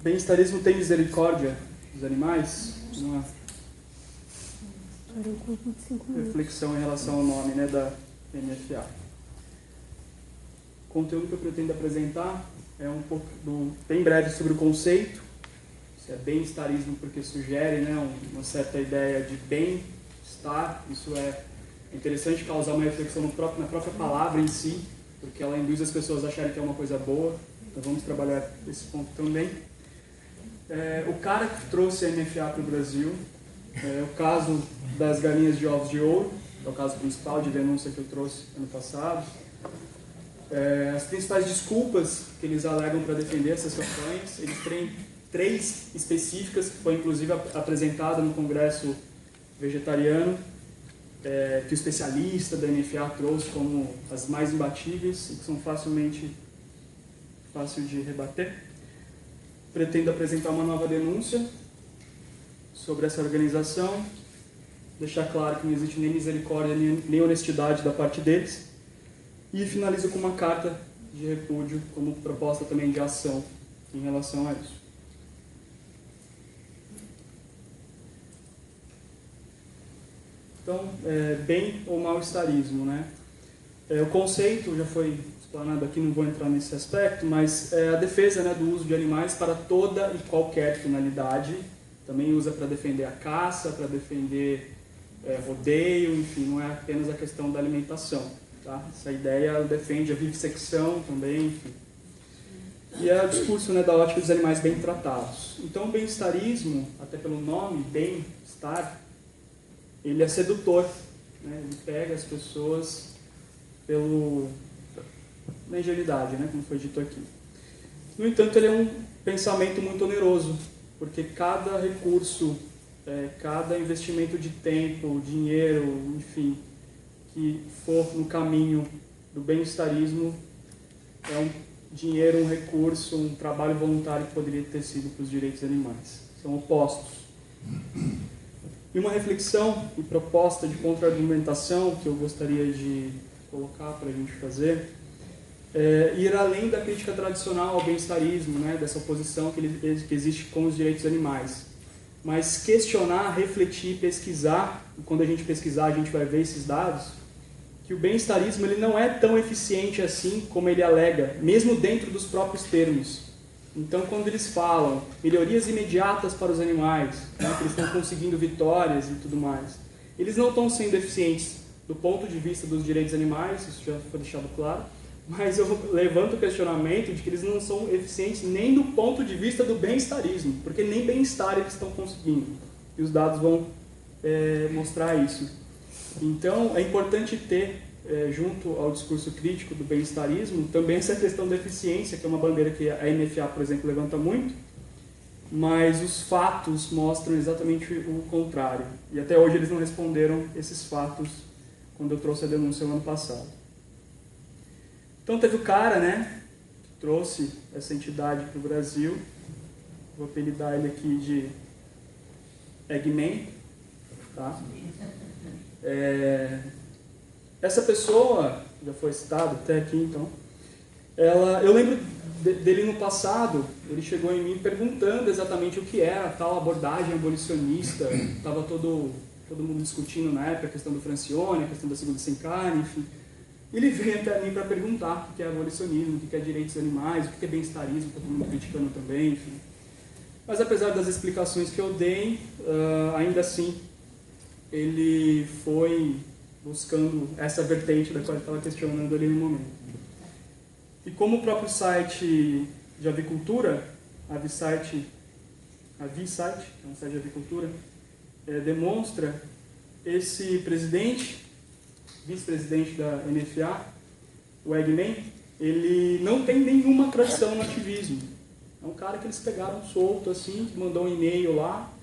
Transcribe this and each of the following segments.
Bem-estarismo tem misericórdia dos animais? Uma reflexão em relação ao nome, né, da NFA. O conteúdo que eu pretendo apresentar é um pouco bem breve sobre o conceito. Isso é bem-estarismo porque sugere, né, uma certa ideia de bem-estar. Isso é interessante causar uma reflexão na própria palavra em si, porque ela induz as pessoas a acharem que é uma coisa boa. Então vamos trabalhar esse ponto também. O cara que trouxe a NFA para o Brasil, o caso das galinhas de ovos de ouro, é o caso principal de denúncia que eu trouxe ano passado. As principais desculpas que eles alegam para defender essas campanhas, eles têm 3 específicas, que foi inclusive apresentada no Congresso Vegetariano, que o especialista da NFA trouxe como as mais imbatíveis e que são fácil de rebater. Pretendo apresentar uma nova denúncia sobre essa organização, deixar claro que não existe nem misericórdia nem honestidade da parte deles, e finalizo com uma carta de repúdio como proposta também de ação em relação a isso. Então, bem ou mal-estarismo, né? O conceito já foi explanado aqui, não vou entrar nesse aspecto, mas a defesa, né, do uso de animais para toda e qualquer finalidade. Também usa para defender a caça, para defender rodeio, enfim, não é apenas a questão da alimentação. Tá? Essa ideia defende a vivissecção também, enfim. E é o discurso, né, da ótica dos animais bem tratados. Então, o bem-estarismo, até pelo nome, bem-estar, ele é sedutor, né? Ele pega as pessoas na ingenuidade, né, como foi dito aqui. No entanto, ele é um pensamento muito oneroso, porque cada recurso, cada investimento de tempo, dinheiro, enfim, que for no caminho do bem-estarismo, é um dinheiro, um recurso, um trabalho voluntário que poderia ter sido para os direitos animais. São opostos. E uma reflexão e proposta de contra-argumentação que eu gostaria de colocar para a gente fazer ir além da crítica tradicional ao bem-estarismo, né, dessa oposição que existe com os direitos animais. Mas questionar, refletir, pesquisar, e quando a gente pesquisar a gente vai ver esses dados, que o bem-estarismo ele não é tão eficiente assim como ele alega, mesmo dentro dos próprios termos. Então, quando eles falam melhorias imediatas para os animais, né, que eles estão conseguindo vitórias e tudo mais, eles não estão sendo eficientes do ponto de vista dos direitos animais, isso já foi deixado claro, mas eu levanto o questionamento de que eles não são eficientes nem do ponto de vista do bem-estarismo, porque nem bem-estar eles estão conseguindo, e os dados vão mostrar isso. Então, é importante ter, junto ao discurso crítico do bem-estarismo, também essa questão da eficiência, que é uma bandeira que a NFA, por exemplo, levanta muito, mas os fatos mostram exatamente o contrário. E até hoje eles não responderam esses fatos quando eu trouxe a denúncia no ano passado. Então teve o cara, né, que trouxe essa entidade para o Brasil, vou apelidar ele aqui de Eggman, tá? Essa pessoa, já foi citado até aqui então, eu lembro dele no passado, ele chegou em mim perguntando exatamente o que era a tal abordagem abolicionista, estava todo mundo discutindo na época a questão do Francione, a questão da segunda sem carne, enfim. Ele veio até mim para perguntar o que é abolicionismo, o que é direitos animais, o que é bem-estarismo, todo mundo criticando também, enfim. Mas apesar das explicações que eu dei, ainda assim, ele foi buscando essa vertente da qual ele estava questionando ali no momento. E como o próprio site de avicultura, a V-Site, que é um site de avicultura, demonstra, esse vice-presidente da NFA, o Eggman, ele não tem nenhuma tradição no ativismo. É um cara que eles pegaram solto, assim, que mandou um e-mail lá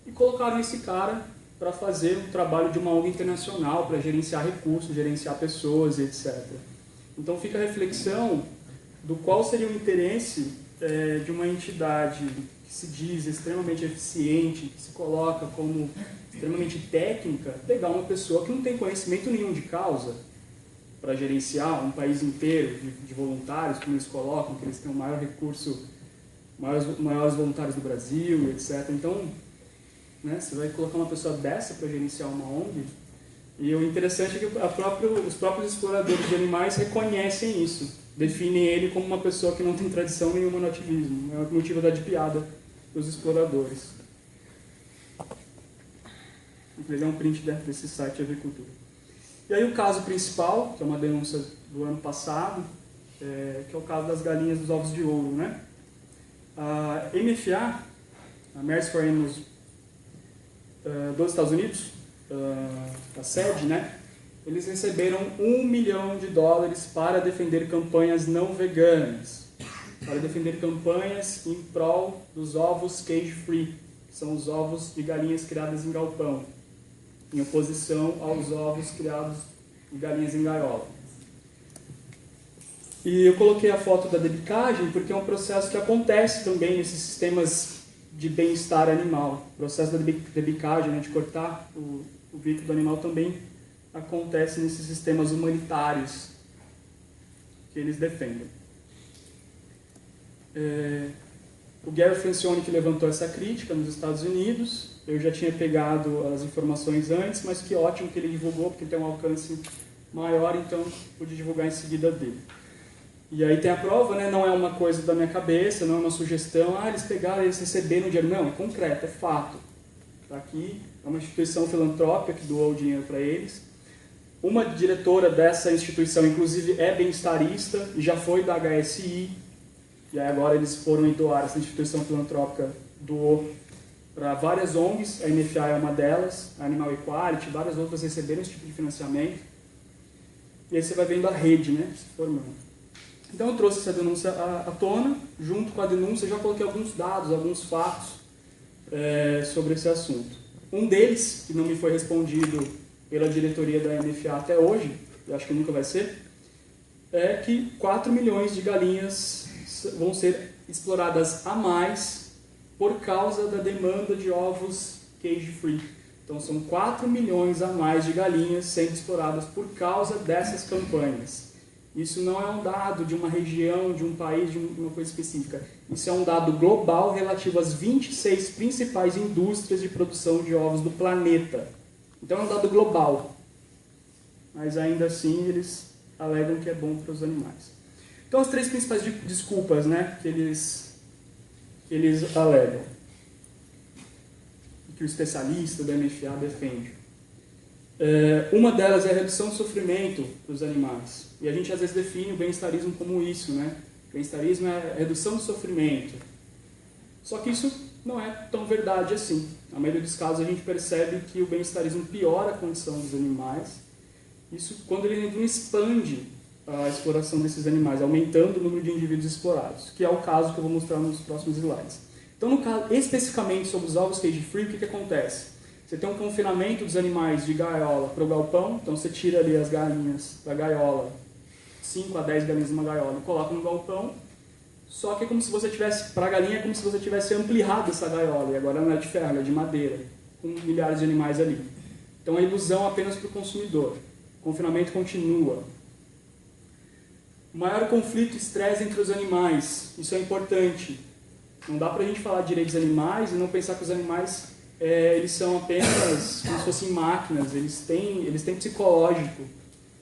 e colocaram esse cara para fazer um trabalho de uma ONG internacional, para gerenciar recursos, gerenciar pessoas, etc. Então fica a reflexão do qual seria o interesse de uma entidade que se diz extremamente eficiente, que se coloca como extremamente técnica, pegar uma pessoa que não tem conhecimento nenhum de causa para gerenciar um país inteiro de voluntários, como eles colocam, que eles têm o maior recurso maiores voluntários do Brasil, etc. Então, né, você vai colocar uma pessoa dessa para gerenciar uma ONG, e o interessante é que os próprios exploradores de animais reconhecem isso, definem ele como uma pessoa que não tem tradição nenhuma no ativismo. É o motivo da de piada dos exploradores. Vou pegar um print desse site de agricultura. E aí o caso principal, que é uma denúncia do ano passado, que é o caso das galinhas dos ovos de ouro, né? A MFA, a Mares for Animals dos Estados Unidos, a sede, né? Eles receberam $1 milhão para defender campanhas não veganas, para defender campanhas em prol dos ovos cage-free, que são os ovos de galinhas criadas em galpão, em oposição aos ovos criados de galinhas em gaiola. E eu coloquei a foto da debicagem porque é um processo que acontece também nesses sistemas de bem-estar animal. O processo da debicagem, né, de cortar o bico do animal, também acontece nesses sistemas humanitários que eles defendem. O Gary Francione que levantou essa crítica nos Estados Unidos. Eu já tinha pegado as informações antes, mas que ótimo que ele divulgou, porque tem um alcance maior, então pude divulgar em seguida dele. E aí tem a prova, né? Não é uma coisa da minha cabeça, não é uma sugestão, eles pegaram, eles receberam dinheiro. Não, é concreto, é fato. Tá aqui, é uma instituição filantrópica que doou o dinheiro para eles. Uma diretora dessa instituição, inclusive, é bem-estarista e já foi da HSI. E aí agora eles foram e doaram, essa instituição filantrópica doou para várias ONGs, a MFA é uma delas, a Animal Equality, várias outras receberam esse tipo de financiamento. E aí você vai vendo a rede, né, se formando. Então eu trouxe essa denúncia à tona, junto com a denúncia já coloquei alguns dados, alguns fatos sobre esse assunto. Um deles, que não me foi respondido pela diretoria da MFA até hoje, eu acho que nunca vai ser, é que 4 milhões de galinhas vão ser exploradas a mais por causa da demanda de ovos cage-free. Então são 4 milhões a mais de galinhas sendo exploradas por causa dessas campanhas. Isso não é um dado de uma região, de um país, de uma coisa específica. Isso é um dado global relativo às 26 principais indústrias de produção de ovos do planeta. Então é um dado global. Mas ainda assim eles alegam que é bom para os animais. Então as 3 principais desculpas, né, que eles alegam, que o especialista da MFA defende. Uma delas é a redução do sofrimento dos animais. E a gente às vezes define o bem-estarismo como isso, né? Bem-estarismo é a redução do sofrimento. Só que isso não é tão verdade assim. Na maioria dos casos a gente percebe que o bem-estarismo piora a condição dos animais. Isso quando ele não expande a exploração desses animais, aumentando o número de indivíduos explorados, que é o caso que eu vou mostrar nos próximos slides. Então, no caso, especificamente sobre os ovos cage-free, o que acontece? Você tem um confinamento dos animais de gaiola para o galpão, então você tira ali as galinhas da gaiola, 5 a 10 galinhas numa gaiola, e coloca no galpão, só que é como se você tivesse, para a galinha é como se você tivesse ampliado essa gaiola, e agora não é de ferro, ela é de madeira, com milhares de animais ali. Então é ilusão apenas para o consumidor. O confinamento continua. Maior conflito e estresse entre os animais, isso é importante. Não dá para a gente falar de direitos animais e não pensar que os animais eles são apenas como se fossem máquinas, eles têm psicológico.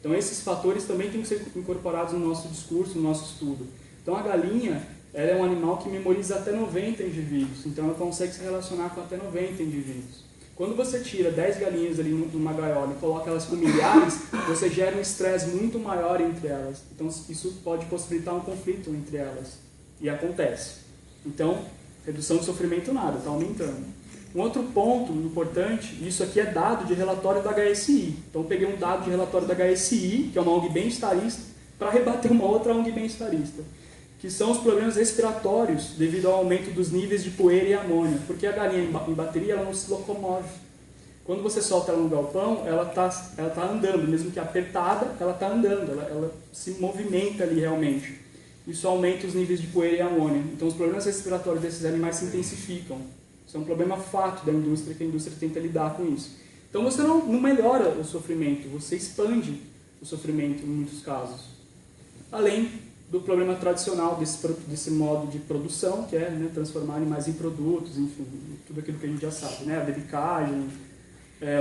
Então esses fatores também têm que ser incorporados no nosso discurso, no nosso estudo. Então a galinha ela é um animal que memoriza até 90 indivíduos, então ela consegue se relacionar com até 90 indivíduos. Quando você tira 10 galinhas ali numa gaiola e coloca elas com milhares, você gera um estresse muito maior entre elas. Então isso pode possibilitar um conflito entre elas. E acontece. Então, redução de sofrimento nada, está aumentando. Um outro ponto importante, isso aqui é dado de relatório da HSI. Então eu peguei um dado de relatório da HSI, que é uma ONG bem-estarista, para rebater uma outra ONG bem-estarista, que são os problemas respiratórios devido ao aumento dos níveis de poeira e amônia, porque a galinha em bateria ela não se locomove. Quando você solta ela no galpão, ela tá andando, mesmo que apertada, ela está andando, ela se movimenta ali realmente. Isso aumenta os níveis de poeira e amônia. Então os problemas respiratórios desses animais se intensificam. Isso é um problema fato da indústria, que a indústria tenta lidar com isso. Então você não melhora o sofrimento, você expande o sofrimento em muitos casos. Além do problema tradicional desse modo de produção, que é, né, transformar animais em produtos, enfim, tudo aquilo que a gente já sabe, né? A debicagem,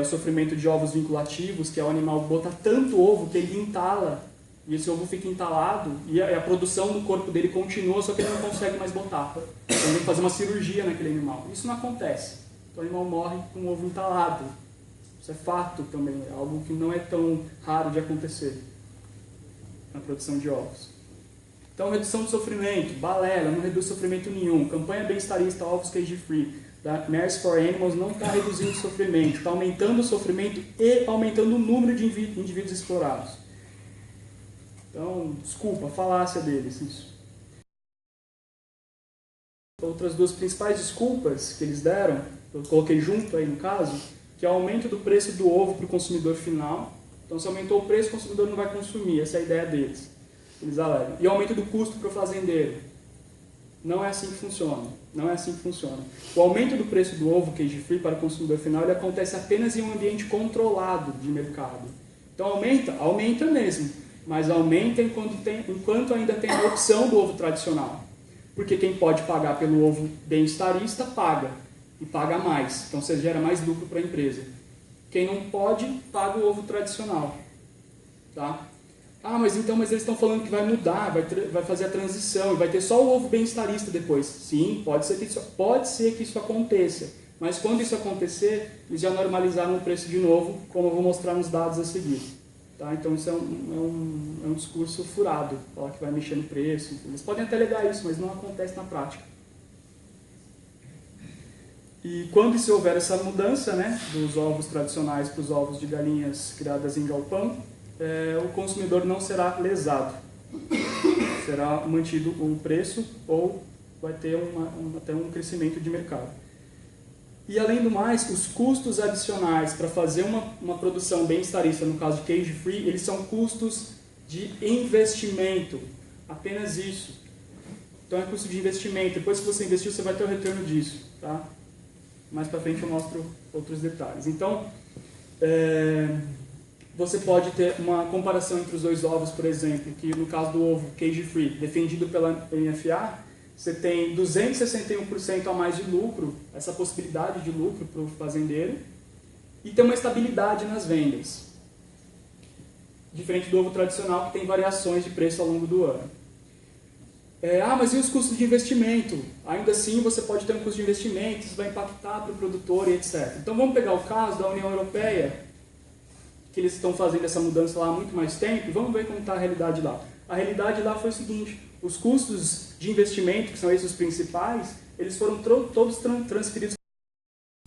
o sofrimento de ovos vinculativos, que é o animal botar tanto ovo que ele entala, e esse ovo fica entalado, e a produção no corpo dele continua, só que ele não consegue mais botar. Então tem que fazer uma cirurgia naquele animal. Isso não acontece. Então o animal morre com o ovo entalado. Isso é fato também, é algo que não é tão raro de acontecer na produção de ovos. Então, redução de sofrimento, balela, não reduz sofrimento nenhum. Campanha bem-estarista, ovos cage-free, da Mercy for Animals não está reduzindo o sofrimento, está aumentando o sofrimento e aumentando o número de indivíduos explorados. Então, desculpa, falácia deles, isso. Outras duas principais desculpas que eles deram, eu coloquei junto aí no caso, que é o aumento do preço do ovo para o consumidor final. Então, se aumentou o preço, o consumidor não vai consumir, essa é a ideia deles. Eles alegam. E aumento do custo para o fazendeiro. Não é assim que funciona. Não é assim que funciona. O aumento do preço do ovo cage-free para o consumidor final, ele acontece apenas em um ambiente controlado de mercado. Então aumenta mesmo, mas aumenta enquanto ainda tem a opção do ovo tradicional. Porque quem pode pagar pelo ovo bem-estarista, paga. E paga mais. Então você gera mais lucro para a empresa. Quem não pode, paga o ovo tradicional. Tá? Ah, mas eles estão falando que vai mudar, vai fazer a transição, e vai ter só o ovo bem-estarista depois. Sim, pode ser que isso aconteça. Mas quando isso acontecer, eles já normalizaram o preço de novo, como eu vou mostrar nos dados a seguir. Tá? Então isso é um discurso furado, falar que vai mexer no preço. Eles podem até alegar isso, mas não acontece na prática. E quando se houver essa mudança, né, dos ovos tradicionais para os ovos de galinhas criadas em galpão, o consumidor não será lesado. Será mantido o preço ou vai ter até um crescimento de mercado. E além do mais, os custos adicionais para fazer uma produção bem-estarista, no caso de cage-free, eles são custos de investimento. Apenas isso. Então é custo de investimento. Depois que você investiu, você vai ter o retorno disso. Tá? Mais para frente eu mostro outros detalhes. Então, você pode ter uma comparação entre os dois ovos, por exemplo, que no caso do ovo cage-free, defendido pela NFA, você tem 261% a mais de lucro, essa possibilidade de lucro para o fazendeiro, e tem uma estabilidade nas vendas. Diferente do ovo tradicional, que tem variações de preço ao longo do ano. Mas e os custos de investimento? Ainda assim, você pode ter um custo de investimento, isso vai impactar para o produtor e etc. Então, vamos pegar o caso da União Europeia, que eles estão fazendo essa mudança lá há muito mais tempo, e vamos ver como está a realidade lá. A realidade lá foi o seguinte, os custos de investimento, que são esses os principais, eles foram todos transferidos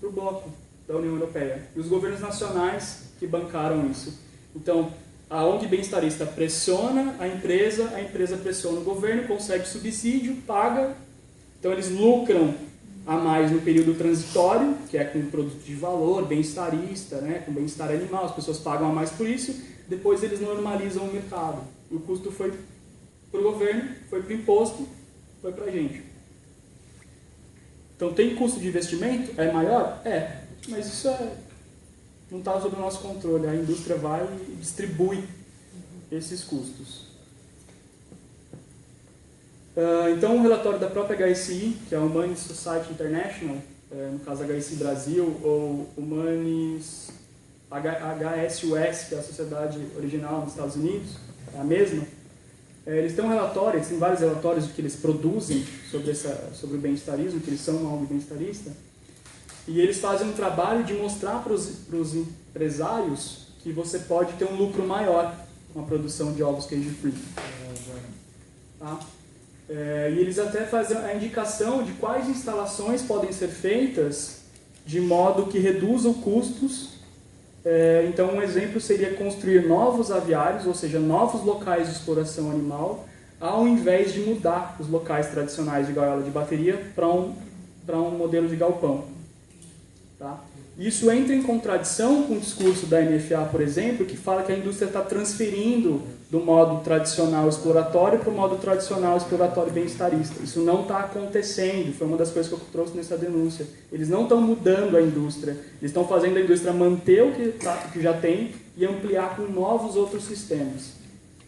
para o bloco da União Europeia. E os governos nacionais que bancaram isso. Então, a ONG bem-estarista pressiona a empresa pressiona o governo, consegue subsídio, paga. Então, eles lucram a mais no período transitório, que é com produto de valor, bem-estarista, né, com bem-estar animal, as pessoas pagam a mais por isso, depois eles normalizam o mercado. E o custo foi para o governo, foi para o imposto, foi para a gente. Então, tem custo de investimento? É maior? É, mas isso não está sob o nosso controle. A indústria vai e distribui esses custos. Então, um relatório da própria HSI, que é a Humane Society International, no caso HSI Brasil, ou HSUS, que é a sociedade original dos Estados Unidos, é a mesma, eles têm um relatório, eles têm vários relatórios que eles produzem sobre o bem-estarismo, que eles são uma ONG bem-estarista, e eles fazem um trabalho de mostrar para os empresários que você pode ter um lucro maior com a produção de ovos cage-free. Tá? E eles até fazem a indicação de quais instalações podem ser feitas de modo que reduzam custos. Então, um exemplo seria construir novos aviários, ou seja, novos locais de exploração animal, ao invés de mudar os locais tradicionais de gaiola de bateria para um modelo de galpão. Tá? Isso entra em contradição com o discurso da NFA, por exemplo, que fala que a indústria está transferindo do modo tradicional exploratório para o modo tradicional exploratório bem-estarista. Isso não está acontecendo, foi uma das coisas que eu trouxe nessa denúncia. Eles não estão mudando a indústria, eles estão fazendo a indústria manter o que já tem e ampliar com novos outros sistemas.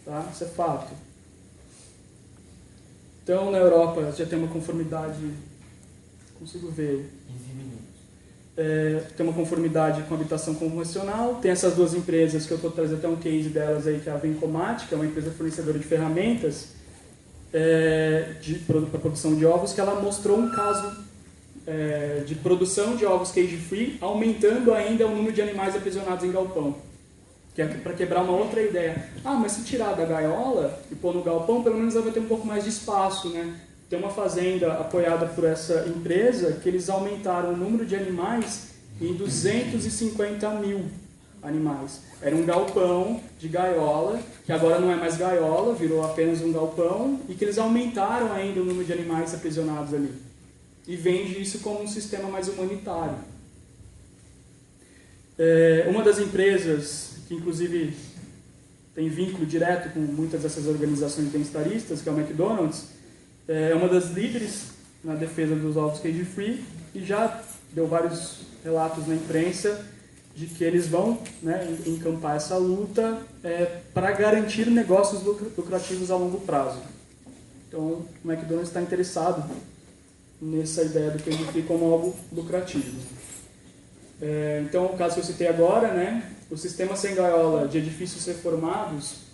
Tá? Isso é fato. Então, na Europa já tem uma conformidade, consigo ver, 15 minutos. Tem uma conformidade com a habitação convencional. Tem essas duas empresas que eu estou trazendo até um case delas aí, que é a Vencomat, que é uma empresa fornecedora de ferramentas para produção de ovos, que ela mostrou um caso de produção de ovos cage-free, aumentando ainda o número de animais aprisionados em galpão. Que é para quebrar uma outra ideia. Ah, mas se tirar da gaiola e pôr no galpão, pelo menos ela vai ter um pouco mais de espaço, né? Tem uma fazenda apoiada por essa empresa que eles aumentaram o número de animais em 250 mil animais. Era um galpão de gaiola, que agora não é mais gaiola, virou apenas um galpão, e que eles aumentaram ainda o número de animais aprisionados ali. E vende isso como um sistema mais humanitário. Uma das empresas, que inclusive tem vínculo direto com muitas dessas organizações bem-estaristas, que é o McDonald's, é uma das líderes na defesa dos ovos cage-free e já deu vários relatos na imprensa de que eles vão, né, encampar essa luta para garantir negócios lucrativos a longo prazo. Então, o McDonald's está interessado nessa ideia do cage-free como algo lucrativo. Então, o caso que eu citei agora, né, o sistema sem gaiola de edifícios reformados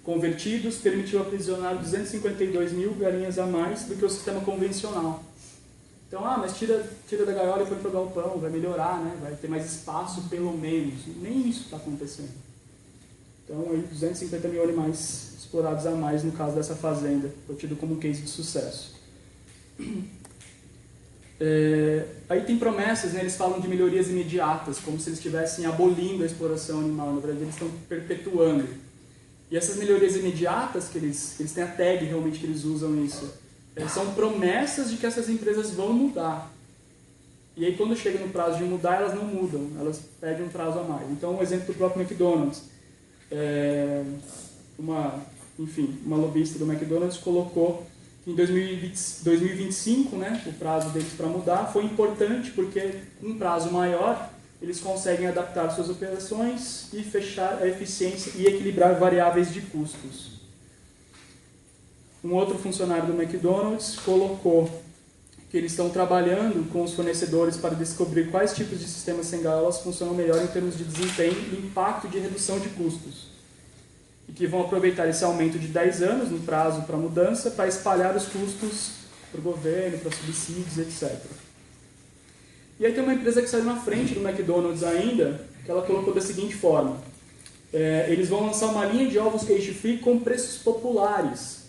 convertidos permitiu aprisionar 252 mil galinhas a mais do que o sistema convencional. Então, mas tira da gaiola e põe para o galpão, vai melhorar, né? Vai ter mais espaço pelo menos. Nem isso está acontecendo. Então, aí, 250 mil animais explorados a mais no caso dessa fazenda, foi tido como um case de sucesso. Aí tem promessas, né? Eles falam de melhorias imediatas, como se eles estivessem abolindo a exploração animal. Na verdade, eles estão perpetuando. E essas melhorias imediatas, que eles têm a tag realmente que eles usam isso, são promessas de que essas empresas vão mudar. E aí quando chega no prazo de mudar, elas não mudam, elas pedem um prazo a mais. Então, um exemplo do próprio McDonald's. Uma lobista do McDonald's colocou que em 2025, né, o prazo deles para mudar foi importante porque um prazo maior eles conseguem adaptar suas operações e fechar a eficiência e equilibrar variáveis de custos. Um outro funcionário do McDonald's colocou que eles estão trabalhando com os fornecedores para descobrir quais tipos de sistemas sem gaiolas funcionam melhor em termos de desempenho e impacto de redução de custos. E que vão aproveitar esse aumento de 10 anos no prazo para mudança para espalhar os custos para o governo, para subsídios, etc. E aí tem uma empresa que saiu na frente do McDonald's ainda, que ela colocou da seguinte forma. Eles vão lançar uma linha de ovos cage-free com preços populares,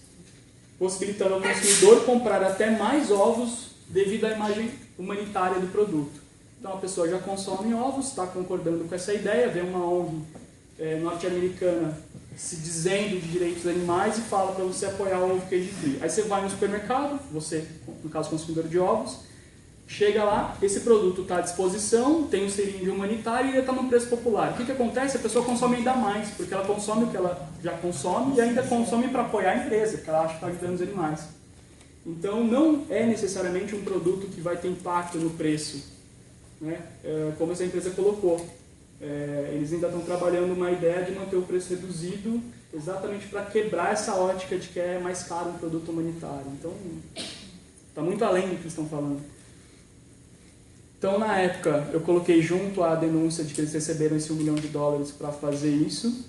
possibilitando ao consumidor comprar até mais ovos devido à imagem humanitária do produto. Então a pessoa já consome ovos, está concordando com essa ideia, vê uma ONG norte-americana se dizendo de direitos animais e fala para você apoiar o ovo cage-free. Aí você vai no supermercado, você, no caso consumidor de ovos, chega lá, esse produto está à disposição, tem um selinho humanitário e ele está no preço popular. O que acontece? A pessoa consome ainda mais, porque ela consome o que ela já consome e ainda consome para apoiar a empresa, porque ela acha que está ajudando os animais. Então, não é necessariamente um produto que vai ter impacto no preço, né? Como essa empresa colocou. Eles ainda estão trabalhando uma ideia de manter o preço reduzido exatamente para quebrar essa ótica de que é mais caro um produto humanitário. Então, está muito além do que eles estão falando. Então, na época, eu coloquei junto a denúncia de que eles receberam esse $1 milhão para fazer isso.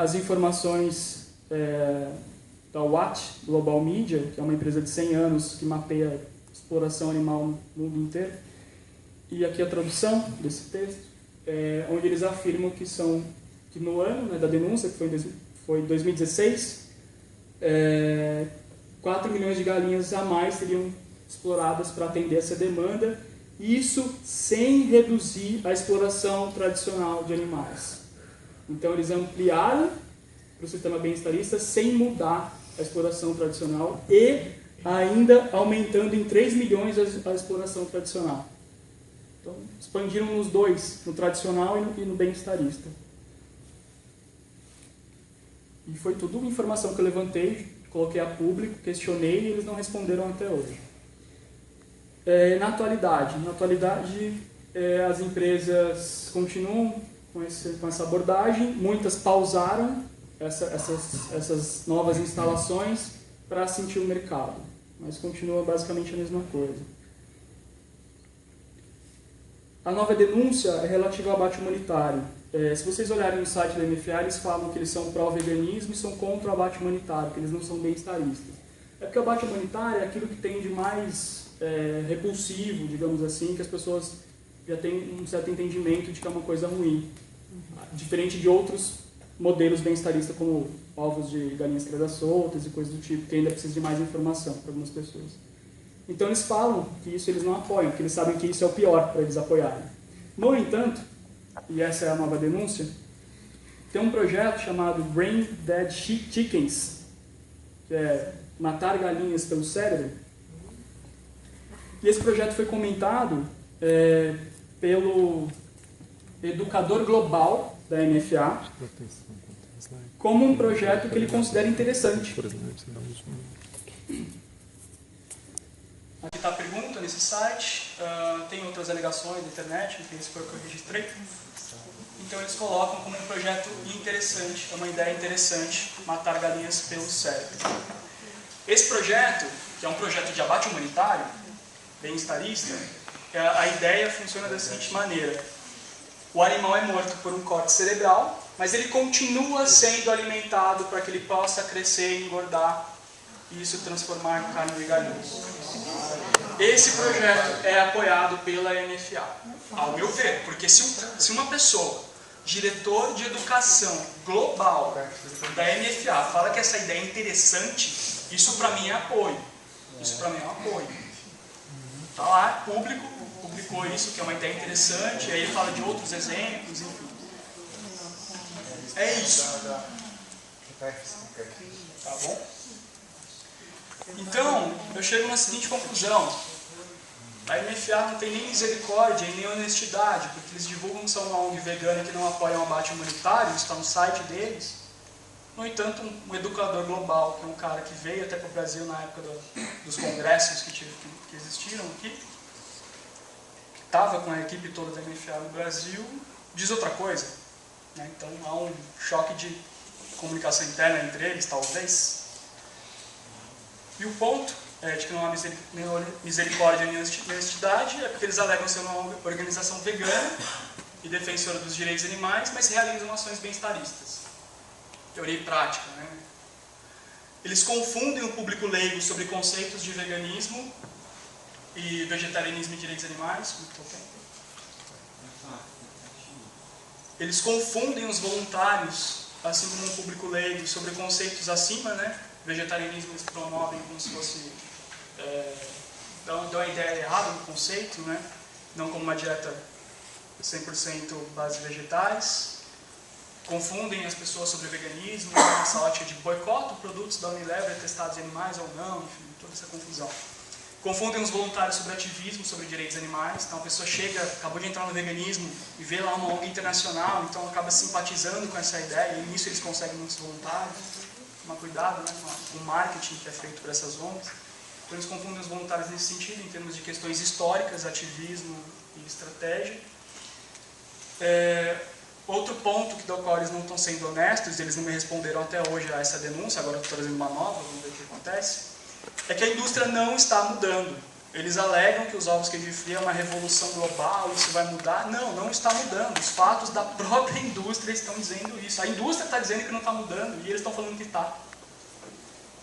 As informações da Watch Global Media, que é uma empresa de 100 anos que mapeia exploração animal no mundo inteiro. E aqui a tradução desse texto, onde eles afirmam que no ano, né, da denúncia, que foi em 2016, 4 milhões de galinhas a mais seriam exploradas para atender essa demanda, e isso sem reduzir a exploração tradicional de animais. Então eles ampliaram para o sistema bem-estarista sem mudar a exploração tradicional e ainda aumentando em 3 milhões a exploração tradicional. Então expandiram nos dois, no tradicional e no bem-estarista. E foi tudo informação que eu levantei, coloquei a público, questionei e eles não responderam até hoje. Na atualidade, as empresas continuam com essa abordagem, muitas pausaram essas novas instalações para sentir o mercado, mas continua basicamente a mesma coisa. A nova denúncia é relativa ao abate humanitário. Se vocês olharem no site da NFA, eles falam que eles são pró-veganismo e são contra o abate humanitário, que eles não são bem-estaristas. É porque o abate humanitário é aquilo que tem de mais repulsivo, digamos assim, que as pessoas já têm um certo entendimento de que é uma coisa ruim. Diferente de outros modelos bem-estaristas, como ovos de galinhas criadas soltas e coisas do tipo, que ainda precisa de mais informação para algumas pessoas. Então eles falam que isso eles não apoiam, porque eles sabem que isso é o pior para eles apoiarem. No entanto, e essa é a nova denúncia, tem um projeto chamado Brain Dead Chickens, que é matar galinhas pelo cérebro. E esse projeto foi comentado pelo educador global da NFA como um projeto que ele considera interessante. Aqui está a pergunta nesse site, tem outras alegações da internet, esse foi o que eu registrei. Então eles colocam como um projeto interessante, é uma ideia interessante, matar galinhas pelo cérebro. Esse projeto, que é um projeto de abate humanitário, bem-estarista, a ideia funciona da seguinte maneira. O animal é morto por um corte cerebral, mas ele continua sendo alimentado para que ele possa crescer e engordar e isso transformar em carne de galinhas. Esse projeto é apoiado pela NFA, ao meu ver, porque se uma pessoa, diretor de educação global da NFA, fala que essa ideia é interessante, isso para mim é apoio. Isso para mim é um apoio. Está lá, público, publicou isso, que é uma ideia interessante, aí ele fala de outros exemplos, enfim. É isso. Tá bom? Então, eu chego na seguinte conclusão. A NFA não tem nem misericórdia e nem honestidade, porque eles divulgam que são uma ONG vegana que não apoia o abate humanitário, isso está no site deles. No entanto, um educador global, que é um cara que veio até para o Brasil na época dos congressos que existiram aqui, estava com a equipe toda da NFA no Brasil, diz outra coisa. Né? Então há um choque de comunicação interna entre eles, talvez. E o ponto de que não há misericórdia nem honestidade é porque eles alegam ser uma organização vegana e defensora dos direitos animais, mas realizam ações bem-estaristas. Teoria e prática. Né? Eles confundem o público leigo sobre conceitos de veganismo e vegetarianismo e direitos animais. Eles confundem os voluntários, assim como um público leigo, sobre conceitos acima, né? Vegetarianismo eles promovem como se fosse... dão a ideia errada do conceito, né? Não como uma dieta 100% base de vegetais. Confundem as pessoas sobre veganismo, nessa ótica de boicotam produtos da Unilever testados em animais ou não, enfim, toda essa confusão. Confundem os voluntários sobre ativismo, sobre direitos animais. Então a pessoa chega, acabou de entrar no veganismo e vê lá uma ONG internacional, então acaba simpatizando com essa ideia e nisso eles conseguem muitos voluntários. Tomar cuidado, né, com o marketing que é feito por essas ONGs. Então eles confundem os voluntários nesse sentido, em termos de questões históricas, ativismo e estratégia. Outro ponto do qual eles não estão sendo honestos, eles não me responderam até hoje a essa denúncia, agora eu estou trazendo uma nova, vamos ver o que acontece, é que a indústria não está mudando. Eles alegam que os ovos queijo free é uma revolução global, isso vai mudar. Não, não está mudando. Os fatos da própria indústria estão dizendo isso. A indústria está dizendo que não está mudando e eles estão falando que está.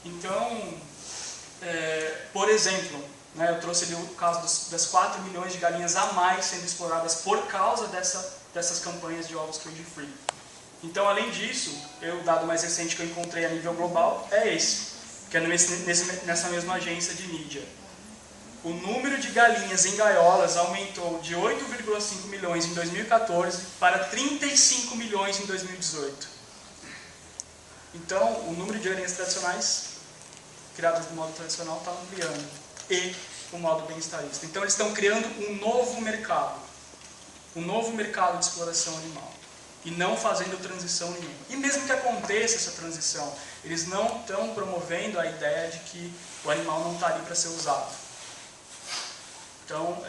Então, por exemplo, né, eu trouxe ali o caso das 4 milhões de galinhas a mais sendo exploradas por causa dessas campanhas de ovos queijo free. Então, além disso, o dado mais recente que eu encontrei a nível global é esse, que é nessa mesma agência de mídia. O número de galinhas em gaiolas aumentou de 8,5 milhões em 2014 para 35 milhões em 2018. Então, o número de galinhas tradicionais, criadas do modo tradicional, está ampliando. E o modo bem-estarista. Então, eles estão criando um novo mercado. Um novo mercado de exploração animal. E não fazendo transição nenhuma. E mesmo que aconteça essa transição, eles não estão promovendo a ideia de que o animal não está ali para ser usado. Então,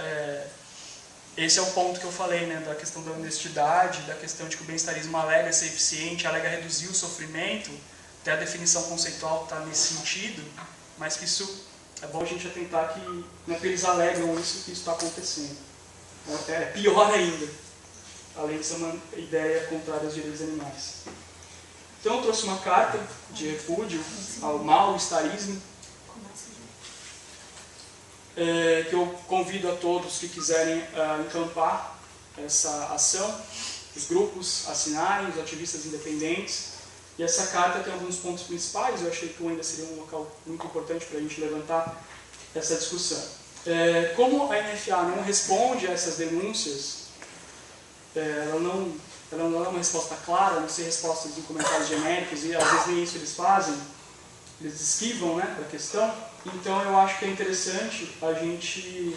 esse é o ponto que eu falei, né, da questão da honestidade, da questão de que o bem-estarismo alega ser eficiente, alega reduzir o sofrimento, até a definição conceitual está nesse sentido, mas que isso é bom a gente atentar que não é porque eles alegam isso que isso está acontecendo. É pior ainda, além de ser uma ideia contrária aos direitos animais. Então eu trouxe uma carta de repúdio ao mal-estarismo, que eu convido a todos que quiserem encampar essa ação, os grupos assinarem, os ativistas independentes. E essa carta tem alguns pontos principais, eu achei que ainda seria um local muito importante para a gente levantar essa discussão. Como a NFA não responde a essas denúncias, ela não é uma resposta clara, não sei respostas em comentários genéricos, e às vezes nem isso eles fazem, eles esquivam, né, da questão. Então eu acho que é interessante a gente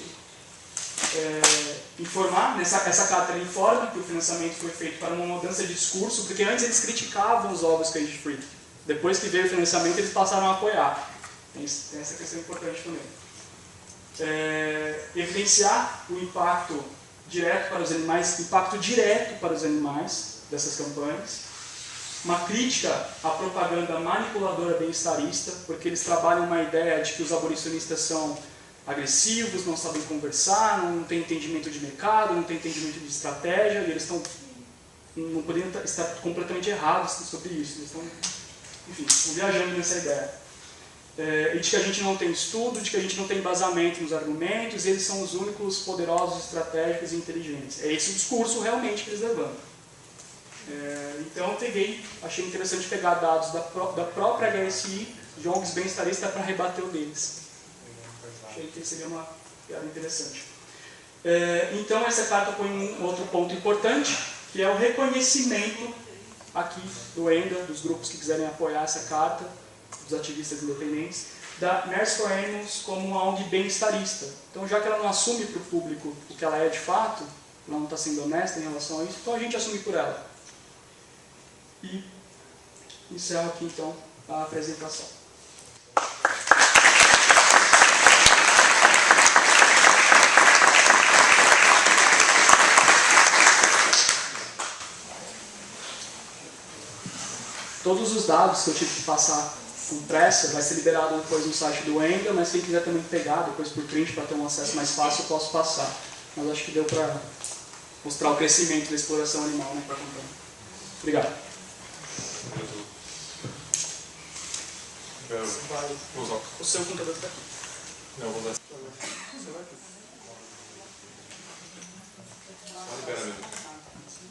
informar, essa carta informa que o financiamento foi feito para uma mudança de discurso, porque antes eles criticavam os ovos cage-free. Depois que veio o financiamento, eles passaram a apoiar. Tem essa questão importante também. Evidenciar o impacto direto para os animais dessas campanhas. Uma crítica à propaganda manipuladora bem-estarista, porque eles trabalham uma ideia de que os abolicionistas são agressivos, não sabem conversar, não têm entendimento de mercado, não têm entendimento de estratégia, e eles não poderiam estar completamente errados sobre isso. Eles estão viajando nessa ideia. E de que a gente não tem estudo, de que a gente não tem embasamento nos argumentos, e eles são os únicos poderosos, estratégicos e inteligentes. É esse o discurso realmente que eles levantam. Então eu achei interessante pegar dados da própria HSI, de ONGs bem-estaristas, para rebater o deles. Achei que seria uma piada interessante. Então essa carta põe um outro ponto importante, que é o reconhecimento aqui do ENDA, dos grupos que quiserem apoiar essa carta, dos ativistas independentes, da Nurse for Animals como uma ONG bem-estarista. Então, já que ela não assume para o público o que ela é de fato, ela não está sendo honesta em relação a isso, então a gente assume por ela. E encerro aqui então a apresentação. Todos os dados que eu tive que passar com pressa vai ser liberado depois no site do ENDA, mas quem quiser também pegar depois por print para ter um acesso mais fácil, eu posso passar. Mas acho que deu para mostrar o crescimento da exploração animal, né, para contar. Obrigado. Vou usar. O seu computador está aqui. Não, vou usar. Você vai aqui. Só libera mesmo.